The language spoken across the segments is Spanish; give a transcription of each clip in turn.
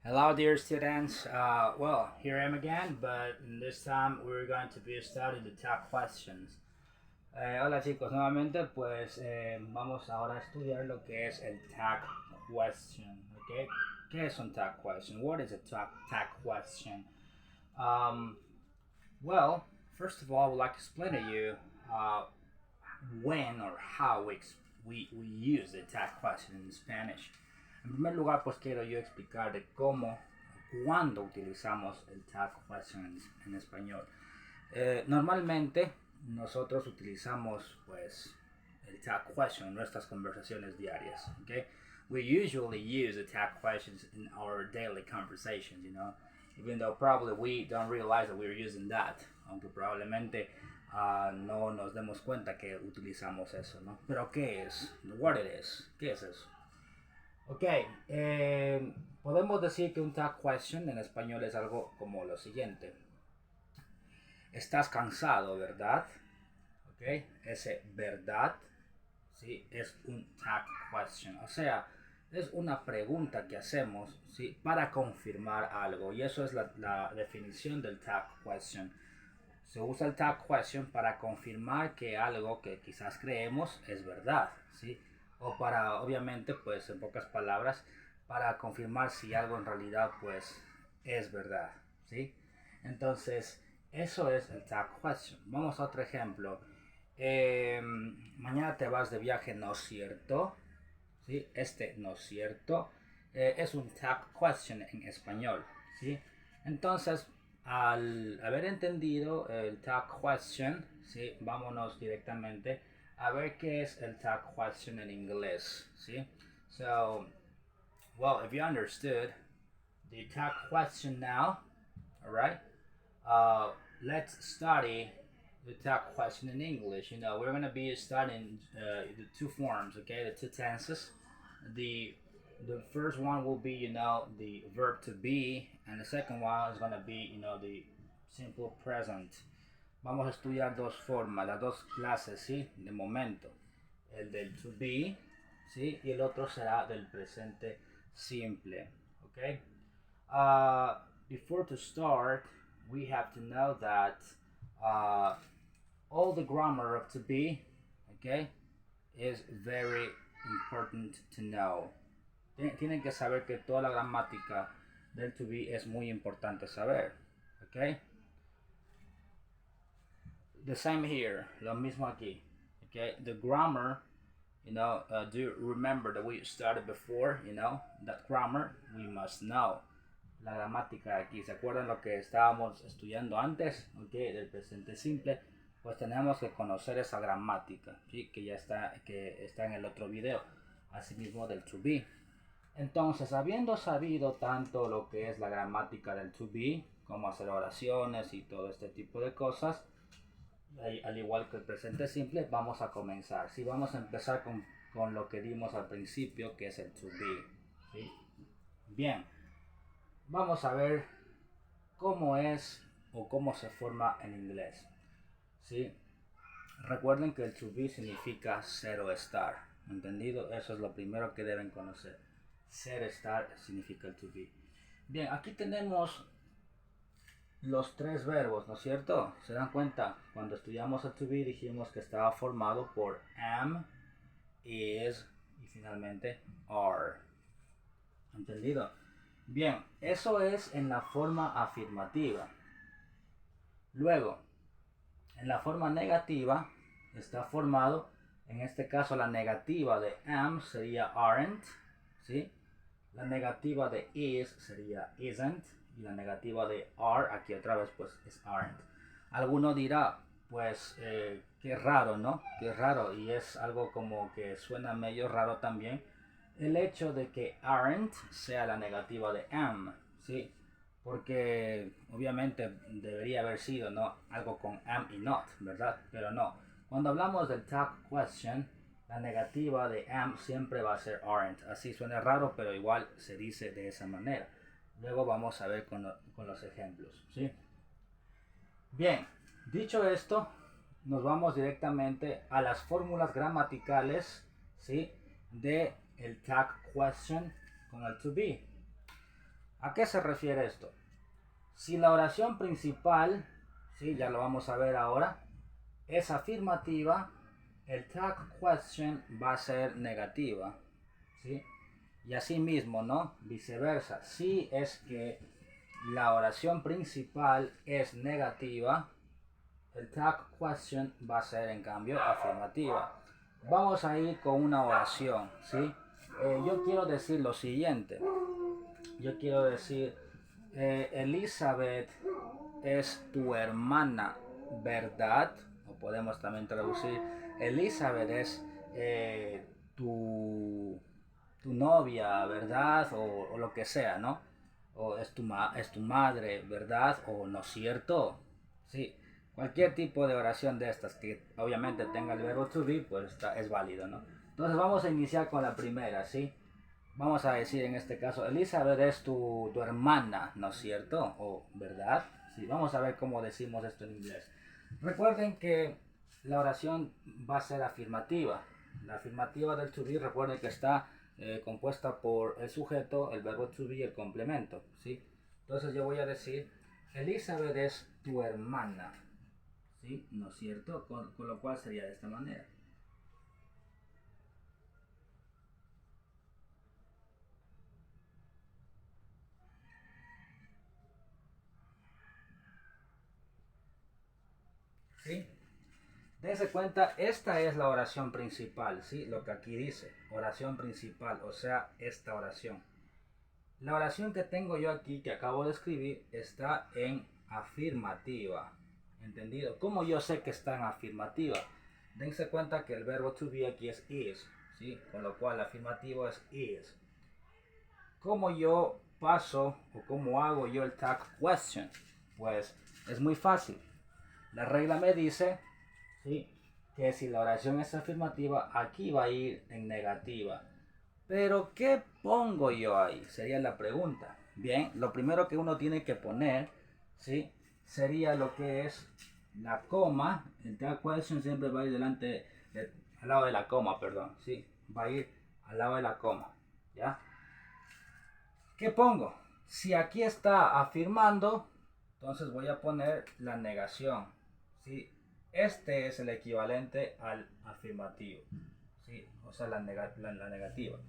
Hello, dear students. Well, here I am again, but this time we're going to be studying the tag questions. Hola chicos, nuevamente pues vamos ahora a estudiar lo que es el tag question, ¿ok? ¿Qué es un tag question? What is a tag question? Um, well, first of all, I would like to explain to you uh, when or how we use the tag question in Spanish. En primer lugar, pues quiero yo explicar de cómo, cuándo utilizamos el tag question en español. Normalmente nosotros utilizamos pues el tag question en nuestras conversaciones diarias, ¿ok? We usually use the tag questions in our daily conversations, even though probably we don't realize that we're using that, aunque probablemente no nos demos cuenta que utilizamos eso, ¿no? Pero ¿qué es? What it is? ¿Qué es eso? Ok, podemos decir que un tag question en español es algo como lo siguiente. Estás cansado, ¿verdad? Ok, ese verdad, ¿sí? Es un tag question. O sea, es una pregunta que hacemos, ¿sí? Para confirmar algo. Y eso es la definición del tag question. Se usa el tag question para confirmar que algo que quizás creemos es verdad, ¿sí? O para, obviamente, pues en pocas palabras, para confirmar si algo en realidad, pues, es verdad, ¿sí? Entonces, eso es el tag question. Vamos a otro ejemplo. Mañana te vas de viaje, ¿no es cierto? ¿Sí? Este no es cierto. Es un tag question en español, ¿sí? Entonces, al haber entendido el tag question, ¿sí? Vámonos directamente a ver qué es el tag question en inglés, ¿sí? So, well, if you understood the tag question now, all right, let's study the tag question in English. We're going to be studying the two forms, okay, the two tenses. The the first one will be, the verb to be, and the second one is going to be, the simple present. Vamos a estudiar dos formas, las dos clases, ¿sí? De momento. El del to be, ¿sí? Y el otro será del presente simple, ¿ok? Before to start, we have to know that uh, all the grammar of to be, okay, is very important to know. Tienen que saber que toda la gramática del to be es muy importante saber, okay? The same here, lo mismo aquí, okay? The grammar, do you remember that we started before, that grammar we must know. La gramática aquí, ¿se acuerdan lo que estábamos estudiando antes? Okay, del presente simple, pues tenemos que conocer esa gramática, ¿sí? Que está en el otro video, asimismo del to be. Entonces, habiendo sabido tanto lo que es la gramática del to be, cómo hacer oraciones y todo este tipo de cosas, al igual que el presente simple, vamos a comenzar. Sí, vamos a empezar con lo que dimos al principio, que es el to be, ¿sí? Bien, vamos a ver cómo es o cómo se forma en inglés, ¿sí? Recuerden que el to be significa ser o estar, ¿entendido? Eso es lo primero que deben conocer. Ser, estar significa el to be. Bien, aquí tenemos los tres verbos, ¿no es cierto? ¿Se dan cuenta? Cuando estudiamos el to be dijimos que estaba formado por am, is y finalmente are. ¿Entendido? Bien, eso es en la forma afirmativa. Luego, en la forma negativa está formado, en este caso la negativa de am sería aren't, ¿sí? La negativa de is sería isn't y la negativa de are, aquí otra vez pues es aren't. Alguno dirá, pues qué raro, ¿no? Qué raro, y es algo como que suena medio raro también el hecho de que aren't sea la negativa de am, ¿sí? Porque obviamente debería haber sido, ¿no? Algo con am y not, ¿verdad? Pero no. Cuando hablamos del tag question, la negativa de am siempre va a ser aren't. Así suena raro, pero igual se dice de esa manera. Luego vamos a ver con los ejemplos, ¿sí? Bien, dicho esto, nos vamos directamente a las fórmulas gramaticales, ¿sí? De el tag question con el to be. ¿A qué se refiere esto? Si la oración principal, ¿sí? Ya lo vamos a ver ahora, es afirmativa, el tag question va a ser negativa, ¿sí? Y así mismo, ¿no? Viceversa, si es que la oración principal es negativa, el tag question va a ser en cambio afirmativa. Vamos a ir con una oración, ¿sí? Yo quiero decir lo siguiente. Yo quiero decir, Elizabeth es tu hermana, ¿verdad? O podemos también traducir, Elizabeth es tu novia, ¿verdad? O lo que sea, ¿no? O es tu madre, ¿verdad? O no es cierto. Sí, cualquier tipo de oración de estas que obviamente tenga el verbo to be, pues es válido, ¿no? Entonces vamos a iniciar con la primera, ¿sí? Vamos a decir en este caso, Elizabeth es tu hermana, ¿no es cierto? ¿O verdad? Sí, vamos a ver cómo decimos esto en inglés. Recuerden que la oración va a ser afirmativa. La afirmativa del to be, recuerden que está compuesta por el sujeto, el verbo to be y el complemento, ¿sí? Entonces yo voy a decir, Elizabeth es tu hermana, ¿sí? ¿No es cierto? Con lo cual sería de esta manera. ¿Sí? Dense cuenta, esta es la oración principal, ¿sí? Lo que aquí dice, oración principal, o sea, esta oración. La oración que tengo yo aquí, que acabo de escribir, está en afirmativa. ¿Entendido? ¿Cómo yo sé que está en afirmativa? Dense cuenta que el verbo to be aquí es is, ¿sí? Con lo cual el afirmativo es is. ¿Cómo yo paso o cómo hago yo el tag question? Pues es muy fácil. La regla me dice, ¿sí?, que si la oración es afirmativa, aquí va a ir en negativa. Pero ¿qué pongo yo ahí? Sería la pregunta. Bien, lo primero que uno tiene que poner, ¿sí?, sería lo que es la coma. El tag question siempre va a ir al lado de la coma, perdón, ¿sí? Va a ir al lado de la coma, ¿ya? ¿Qué pongo? Si aquí está afirmando, entonces voy a poner la negación, ¿sí? Este es el equivalente al afirmativo, ¿sí? O sea, la negativa,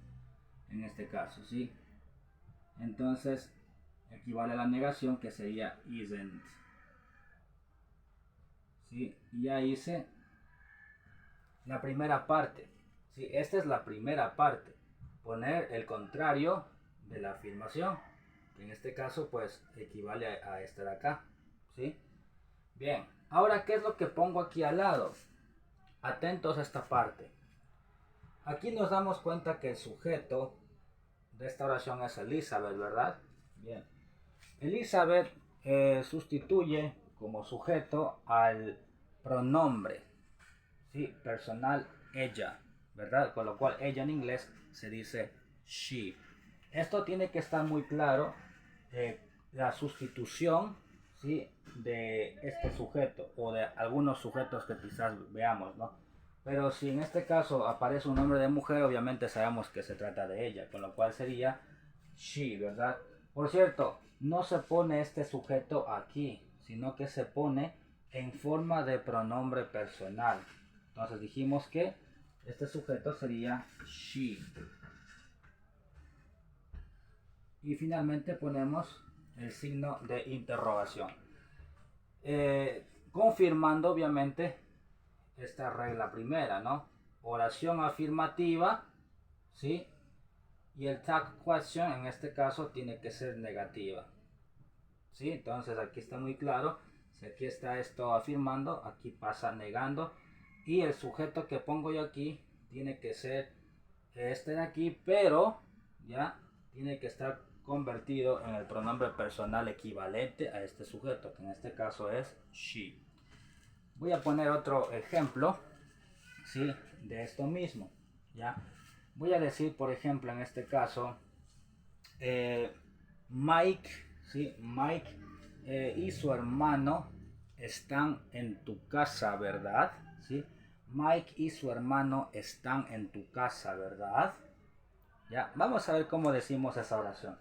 en este caso, ¿sí? Entonces, equivale a la negación, que sería isn't, ¿sí? Y ya hice la primera parte, ¿sí? Esta es la primera parte. Poner el contrario de la afirmación, que en este caso pues equivale a esta de acá, ¿sí? Bien, ahora ¿qué es lo que pongo aquí al lado? Atentos a esta parte. Aquí nos damos cuenta que el sujeto de esta oración es Elizabeth, ¿verdad? Bien. Elizabeth sustituye como sujeto al pronombre, ¿sí?, personal ella, ¿verdad? Con lo cual ella en inglés se dice she. Esto tiene que estar muy claro, la sustitución, ¿sí?, de este sujeto o de algunos sujetos que quizás veamos, ¿no? Pero si en este caso aparece un nombre de mujer, obviamente sabemos que se trata de ella, con lo cual sería she, ¿verdad? Por cierto, no se pone este sujeto aquí, sino que se pone en forma de pronombre personal. Entonces dijimos que este sujeto sería she. Y finalmente ponemos el signo de interrogación. Confirmando obviamente esta regla primera, ¿no? Oración afirmativa, ¿sí? Y el tag question en este caso tiene que ser negativa, ¿sí? Entonces aquí está muy claro. Si aquí está esto afirmando, aquí pasa negando. Y el sujeto que pongo yo aquí tiene que ser este de aquí, pero ya tiene que estar convertido en el pronombre personal equivalente a este sujeto, que en este caso es she. Voy a poner otro ejemplo, ¿sí?, de esto mismo, ¿ya? Voy a decir, por ejemplo, en este caso, Mike, ¿sí? Mike y su hermano están en tu casa, ¿verdad? ¿Sí? Mike y su hermano están en tu casa, ¿verdad? Ya, vamos a ver cómo decimos esa oración.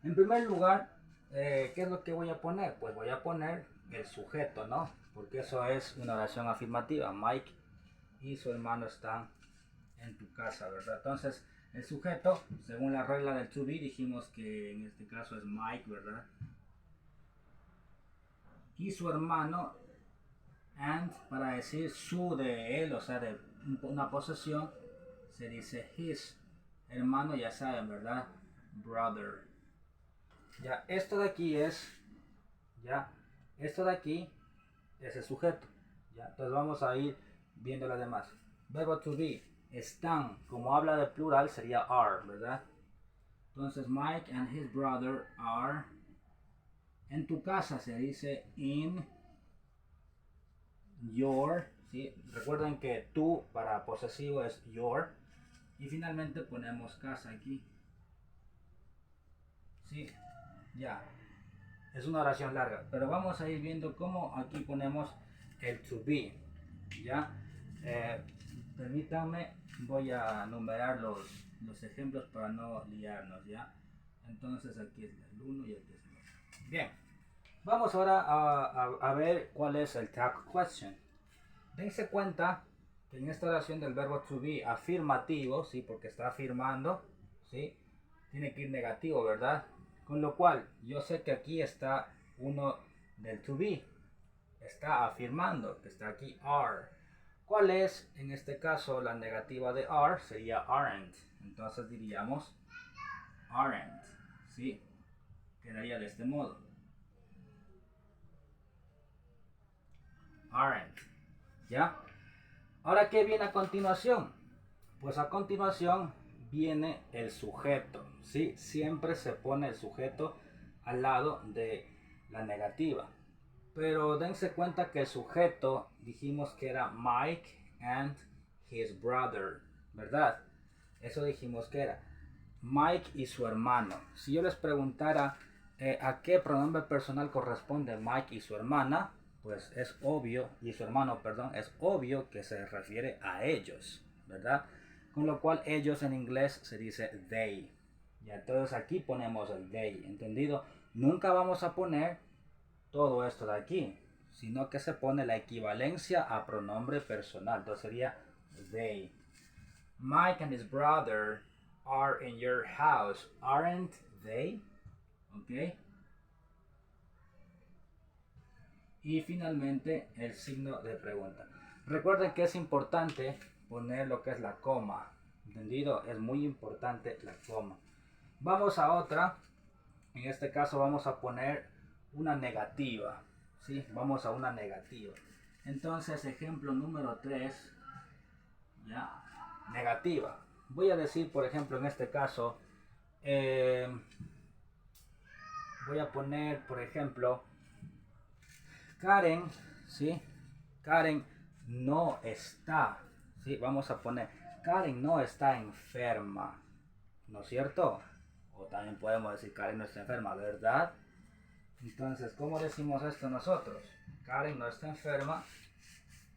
En primer lugar, ¿qué es lo que voy a poner? Pues voy a poner el sujeto, ¿no? Porque eso es una oración afirmativa. Mike y su hermano están en tu casa, ¿verdad? Entonces, el sujeto, según la regla del to be, dijimos que en este caso es Mike, ¿verdad? Y su hermano, and, para decir su de él, o sea, de una posesión, se dice his. Hermano, ya saben, ¿verdad? Brother. Ya, esto de aquí es, ya, esto de aquí es el sujeto. Ya, entonces vamos a ir viendo las demás. Verbo to be, están, como habla de plural, sería are, ¿verdad? Entonces Mike and his brother are. En tu casa se dice in your, ¿sí? Recuerden que tú para posesivo es your. Y finalmente ponemos casa aquí. ¿Sí? Ya. Es una oración larga, pero vamos a ir viendo cómo aquí ponemos el to be. ¿Ya? Permítanme, voy a numerar los ejemplos para no liarnos, ¿ya? Entonces aquí es el 1 y aquí es el otro. Bien, vamos ahora a ver cuál es el tag question. Dense cuenta que en esta oración del verbo to be afirmativo, ¿sí? Porque está afirmando, ¿sí? Tiene que ir negativo, ¿verdad? Con lo cual, yo sé que aquí está uno del to be. Está afirmando, que está aquí are. ¿Cuál es, en este caso, la negativa de are? Sería aren't. Entonces diríamos aren't, ¿sí? Quedaría de este modo. Aren't, ¿ya? Ahora, ¿qué viene a continuación? Pues a continuación viene el sujeto, ¿sí? Siempre se pone el sujeto al lado de la negativa. Pero dense cuenta que el sujeto dijimos que era Mike and his brother, ¿verdad? Eso dijimos que era Mike y su hermano. Si yo les preguntara a qué pronombre personal corresponde Mike y su hermana, pues es obvio, y su hermano, perdón, es obvio que se refiere a ellos, ¿verdad? Con lo cual ellos en inglés se dice they. Y entonces aquí ponemos el they, ¿entendido? Nunca vamos a poner todo esto de aquí, sino que se pone la equivalencia a pronombre personal. Entonces sería they. Mike and his brother are in your house, aren't they? ¿Ok? Y finalmente el signo de pregunta. Recuerden que es importante poner lo que es la coma. ¿Entendido? Es muy importante la coma. Vamos a otra. En este caso vamos a poner una negativa. ¿Sí? Vamos a una negativa. Entonces, ejemplo número 3. ¿Ya? Negativa. Voy a decir, por ejemplo, en este caso, voy a poner, por ejemplo, Karen, ¿sí? Karen no está, ¿sí? Vamos a poner, Karen no está enferma, ¿no es cierto? O también podemos decir, Karen no está enferma, ¿verdad? Entonces, ¿cómo decimos esto nosotros? Karen no está enferma,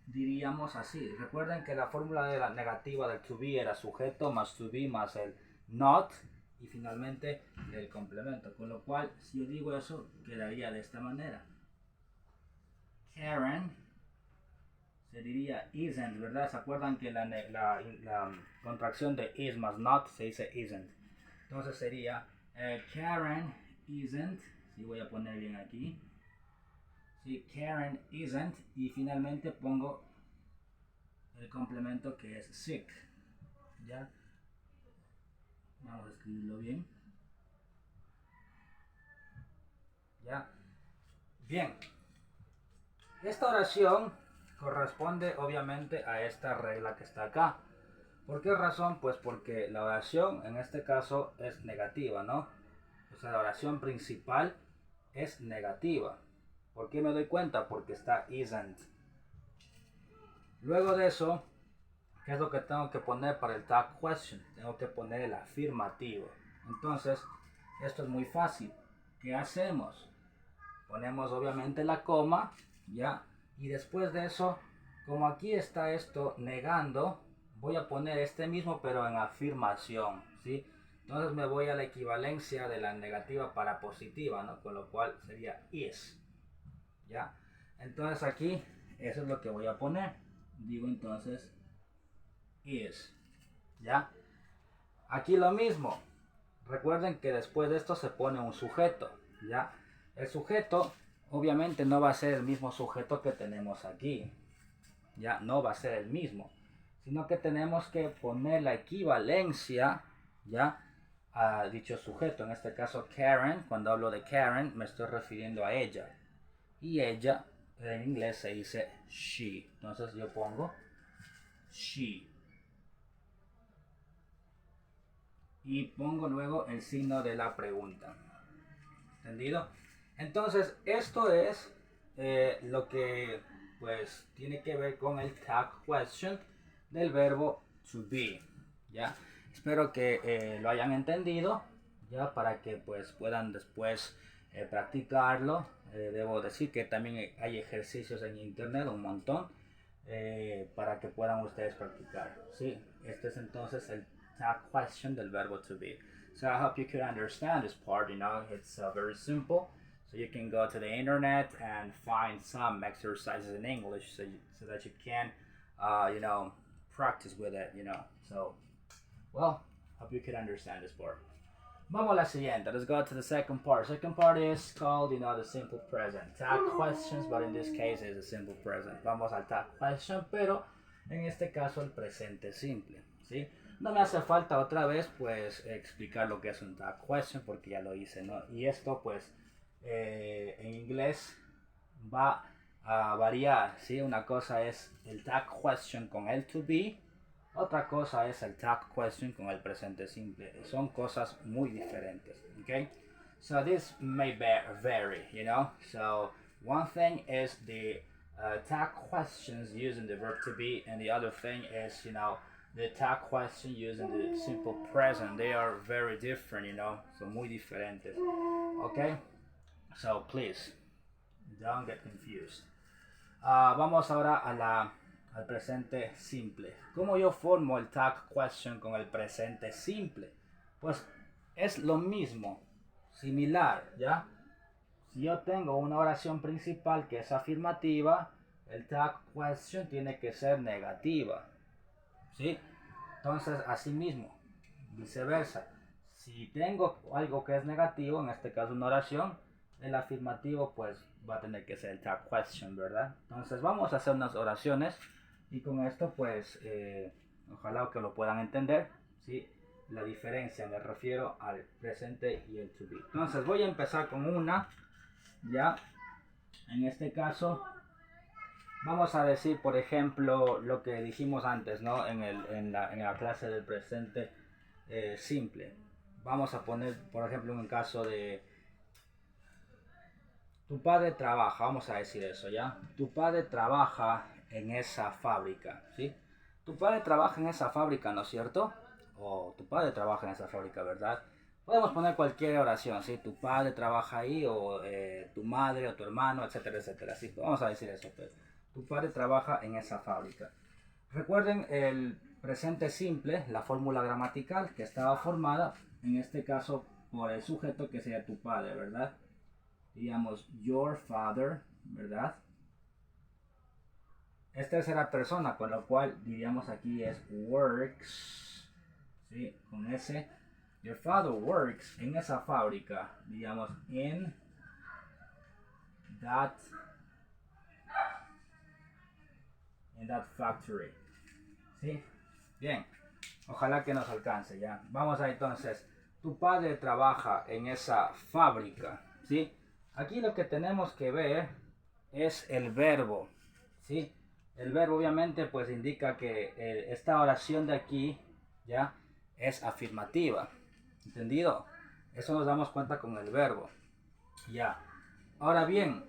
diríamos así. Recuerden que la fórmula de la negativa del to be era sujeto más to be más el not y finalmente el complemento. Con lo cual, si yo digo eso, quedaría de esta manera. Karen se diría isn't, ¿verdad? ¿Se acuerdan que la contracción de is más not se dice isn't? Entonces sería Karen isn't, si voy a poner bien aquí, sí, Karen isn't, y finalmente pongo el complemento que es sick, ¿ya? Vamos a escribirlo bien, ¿ya? Bien, esta oración corresponde obviamente a esta regla que está acá. ¿Por qué razón? Pues porque la oración en este caso es negativa, ¿no? O sea, la oración principal es negativa. ¿Por qué me doy cuenta? Porque está isn't. Luego de eso, ¿qué es lo que tengo que poner para el tag question? Tengo que poner el afirmativo. Entonces, esto es muy fácil. ¿Qué hacemos? Ponemos obviamente la coma, ¿ya? Y después de eso, como aquí está esto negando, voy a poner este mismo pero en afirmación, ¿sí? Entonces me voy a la equivalencia de la negativa para positiva, ¿no? Con lo cual sería is. ¿Ya? Entonces aquí, eso es lo que voy a poner. Digo entonces is. ¿Ya? Aquí lo mismo. Recuerden que después de esto se pone un sujeto. ¿Ya? El sujeto obviamente no va a ser el mismo sujeto que tenemos aquí. Ya no va a ser el mismo. Sino que tenemos que poner la equivalencia, ¿ya? A dicho sujeto. En este caso Karen. Cuando hablo de Karen me estoy refiriendo a ella. Y ella en inglés se dice she. Entonces yo pongo she. Y pongo luego el signo de la pregunta. ¿Entendido? Entonces esto es lo que pues tiene que ver con el tag question del verbo to be. ¿Ya? Espero que lo hayan entendido, ya, para que pues puedan después practicarlo. Debo decir que también hay ejercicios en internet, un montón, para que puedan ustedes practicar. ¿Sí? Este es entonces el tag question del verbo to be. So I hope you could understand this part. It's very simple. So you can go to the internet and find some exercises in English so that you can, practice with it, So, well, hope you could understand this part. Vamos a la siguiente. Let's go to the second part. Second part is called, the simple present. Tag questions, but in this case it's a simple present. Vamos al tag question, pero en este caso el presente simple, ¿sí? No me hace falta otra vez, pues, explicar lo que es un tag question, porque ya lo hice, ¿no? Y esto, pues, en inglés va a variar, ¿sí? Una cosa es el tag question con el to be, otra cosa es el tag question con el presente simple. Son cosas muy diferentes, ¿ok? So this may vary, So one thing is the tag questions using the verb to be, and the other thing is, the tag question using the simple present. They are very different, so muy diferentes, okay? So please, don't get confused. Vamos ahora al presente simple. ¿Cómo yo formo el tag question con el presente simple? Pues es lo mismo, similar, ¿ya? Si yo tengo una oración principal que es afirmativa, el tag question tiene que ser negativa, ¿sí? Entonces, así mismo, viceversa. Si tengo algo que es negativo, en este caso una oración, el afirmativo pues va a tener que ser el tag question, ¿verdad? Entonces vamos a hacer unas oraciones y con esto pues ojalá que lo puedan entender, ¿sí? La diferencia, me refiero al presente y el to be. Entonces voy a empezar con una, ya, en este caso vamos a decir, por ejemplo, lo que dijimos antes, ¿no? En la clase del presente simple. Vamos a poner, por ejemplo, un caso de tu padre trabaja, vamos a decir eso, ¿ya? Tu padre trabaja en esa fábrica, ¿sí? Tu padre trabaja en esa fábrica, ¿no es cierto? O tu padre trabaja en esa fábrica, ¿verdad? Podemos poner cualquier oración, ¿sí? Tu padre trabaja ahí, o tu madre, o tu hermano, etcétera, etcétera, ¿sí? Vamos a decir eso, pues. Tu padre trabaja en esa fábrica. Recuerden el presente simple, la fórmula gramatical que estaba formada, en este caso, por el sujeto que sería tu padre, ¿verdad? Diríamos your father, ¿verdad? Es tercera persona, con lo cual diríamos aquí es works, ¿sí? Con ese. Your father works en esa fábrica, diríamos in that factory, ¿sí? Bien, ojalá que nos alcance, ya. Vamos a entonces, tu padre trabaja en esa fábrica, ¿sí? Aquí lo que tenemos que ver es el verbo, ¿sí? El verbo obviamente pues indica que esta oración de aquí, ya, es afirmativa, ¿entendido? Eso nos damos cuenta con el verbo, ya. Ahora bien,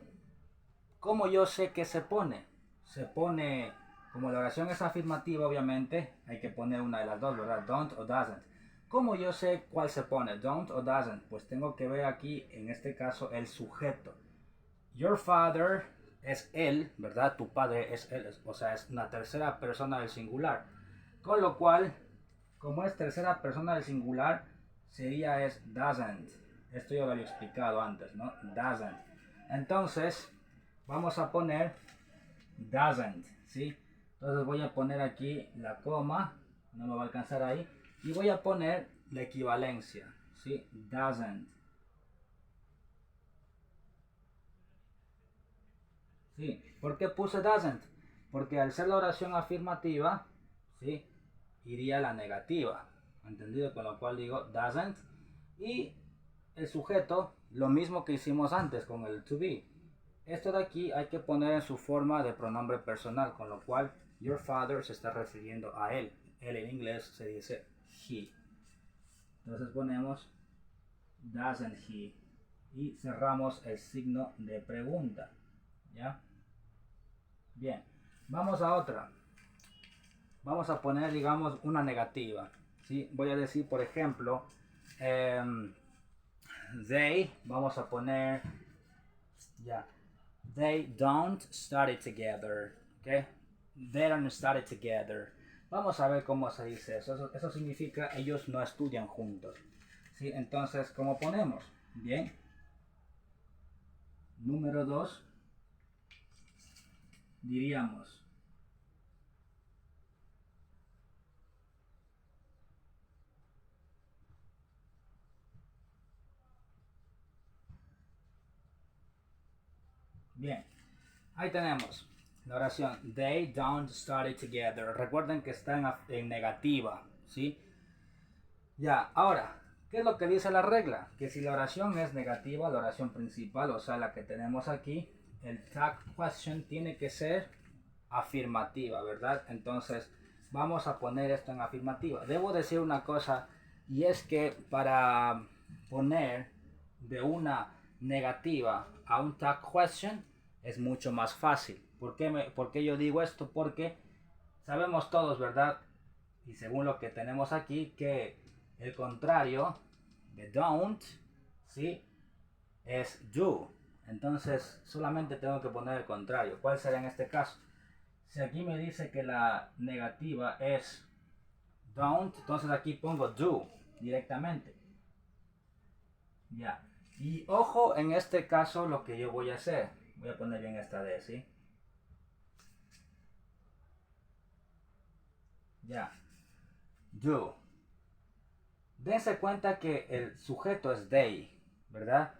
¿cómo yo sé que se pone? Se pone, como la oración es afirmativa, obviamente, hay que poner una de las dos, ¿verdad? Don't o doesn't. ¿Cómo yo sé cuál se pone? Don't o doesn't. Pues tengo que ver aquí, en este caso, el sujeto. Your father es él, ¿verdad? Tu padre es él, o sea, es una tercera persona del singular. Con lo cual, como es tercera persona del singular, sería es doesn't. Esto ya lo había explicado antes, ¿no? Doesn't. Entonces, vamos a poner doesn't, ¿sí? Entonces voy a poner aquí la coma, no me va a alcanzar ahí, y voy a poner la equivalencia, ¿sí? Doesn't. ¿Sí? ¿Por qué puse doesn't? Porque al ser la oración afirmativa, ¿sí? Iría a la negativa, ¿entendido? Con lo cual digo doesn't. Y el sujeto, lo mismo que hicimos antes con el to be. Esto de aquí hay que poner en su forma de pronombre personal, con lo cual your father se está refiriendo a él. Él en inglés se dice he. Entonces ponemos doesn't he y cerramos el signo de pregunta. ¿Ya? Bien, vamos a otra. Vamos a poner, digamos, una negativa. ¿Sí? Voy a decir, por ejemplo, they, vamos a poner, ya, they don't study together. ¿Ok? They don't study together. Vamos a ver cómo se dice eso. Eso significa ellos no estudian juntos. ¿Sí? Entonces, ¿cómo ponemos? Bien. Número 2. Diríamos bien, ahí tenemos la oración they don't study together. Recuerden que está en negativa, ¿sí? Ya, ahora, ¿qué es lo que dice la regla? Que si la oración es negativa, la oración principal, o sea, la que tenemos aquí, el tag question tiene que ser afirmativa, ¿verdad? Entonces, vamos a poner esto en afirmativa. Debo decir una cosa, y es que para poner de una negativa a un tag question es mucho más fácil. ¿Por qué yo digo esto? Porque sabemos todos, ¿verdad? Y según lo que tenemos aquí, que el contrario de don't, ¿sí? Es do. Entonces solamente tengo que poner el contrario. ¿Cuál será en este caso? Si aquí me dice que la negativa es don't, entonces aquí pongo do directamente. Ya. Y ojo en este caso lo que yo voy a hacer. Voy a poner bien esta D, ¿sí? Ya. Do. Dense cuenta que el sujeto es they, ¿verdad?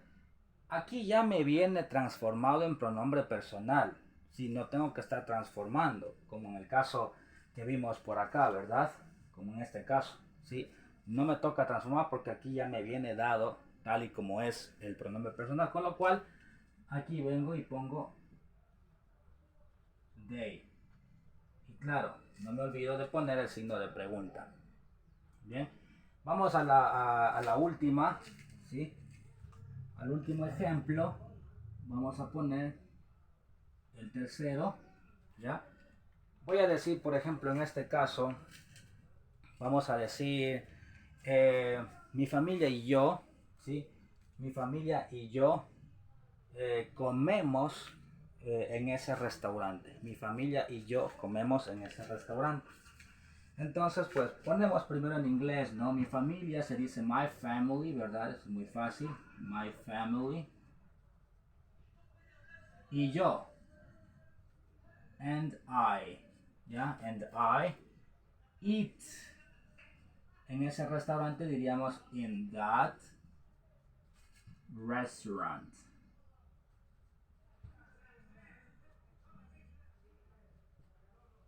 Aquí ya me viene transformado en pronombre personal. Si no tengo que estar transformando, como en el caso que vimos por acá, ¿verdad? Como en este caso, ¿sí? No me toca transformar porque aquí ya me viene dado tal y como es el pronombre personal, con lo cual aquí vengo y pongo they. Y claro, no me olvido de poner el signo de pregunta. Bien, vamos a la última, ¿sí? Al último ejemplo, vamos a poner el tercero, ¿ya? Voy a decir, por ejemplo, en este caso, vamos a decir, mi familia y yo, ¿sí? Mi familia y yo comemos en ese restaurante. Mi familia y yo comemos en ese restaurante. Entonces, pues ponemos primero en inglés, ¿no? Mi familia se dice my family, ¿verdad? Es muy fácil. My family. Y yo. And I. ¿Ya? And I eat. En ese restaurante diríamos in that restaurant.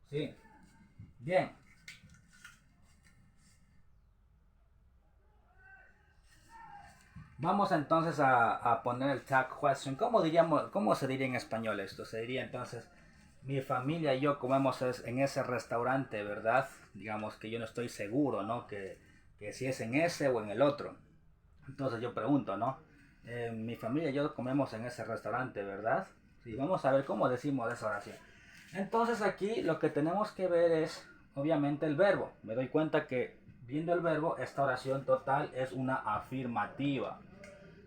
Sí. Bien. Vamos entonces a poner el tag question. ¿Cómo se diría en español esto? Se diría entonces, mi familia y yo comemos en ese restaurante, ¿verdad? Digamos que yo no estoy seguro, ¿no? Que si es en ese o en el otro. Entonces yo pregunto, ¿no? Mi familia y yo comemos en ese restaurante, ¿verdad? Sí, vamos a ver cómo decimos esa oración. Entonces aquí lo que tenemos que ver es, obviamente, el verbo. Me doy cuenta que viendo el verbo, esta oración total es una afirmativa.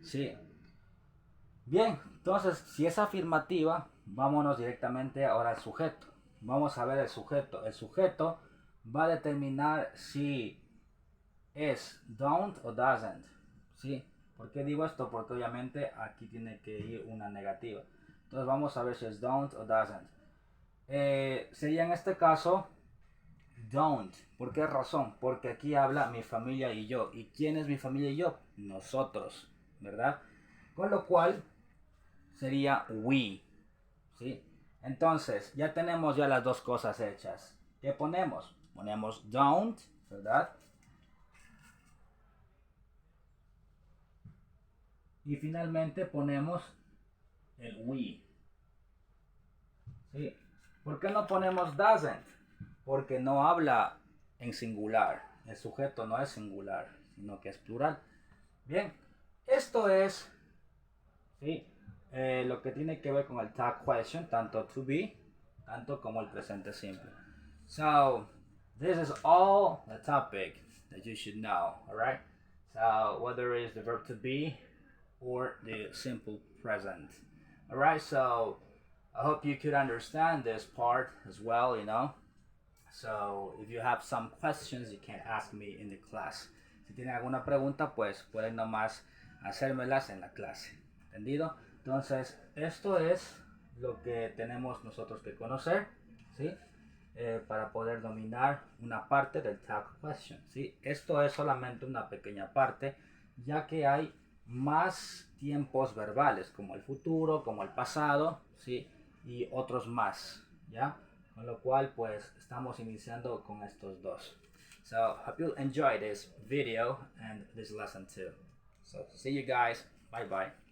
Sí. Bien, entonces si es afirmativa, vámonos directamente ahora al sujeto. Vamos a ver el sujeto. El sujeto va a determinar si es don't o doesn't, ¿sí? ¿Por qué digo esto? Porque obviamente aquí tiene que ir una negativa. Entonces vamos a ver si es don't o doesn't. Sería en este caso don't. ¿Por qué razón? Porque aquí habla mi familia y yo. ¿Y quién es mi familia y yo? Nosotros, ¿verdad? Con lo cual sería we, ¿sí? Entonces, ya tenemos ya las dos cosas hechas. ¿Qué ponemos? Ponemos don't, ¿verdad? Y finalmente ponemos el we, ¿sí? ¿Por qué no ponemos doesn't? Porque no habla en singular. El sujeto no es singular, sino que es plural. Bien, esto es, ¿sí? Lo que tiene que ver con el tag question, tanto to be, tanto como el presente simple. So, this is all the topic that you should know, alright? So, whether it's the verb to be or the simple present. Alright, so I hope you could understand this part as well, you know. So, if you have some questions, you can ask me in the class. Si tienen alguna pregunta, pues pueden nomás hacérmelas en la clase. ¿Entendido? Entonces, esto es lo que tenemos nosotros que conocer, ¿sí? Para poder dominar una parte del tag question, ¿sí? Esto es solamente una pequeña parte, ya que hay más tiempos verbales, como el futuro, como el pasado, ¿sí? Y otros más, ¿ya? Con lo cual, pues, estamos iniciando con estos dos. So, hope you enjoy this video and this lesson too. So, see you guys. Bye bye.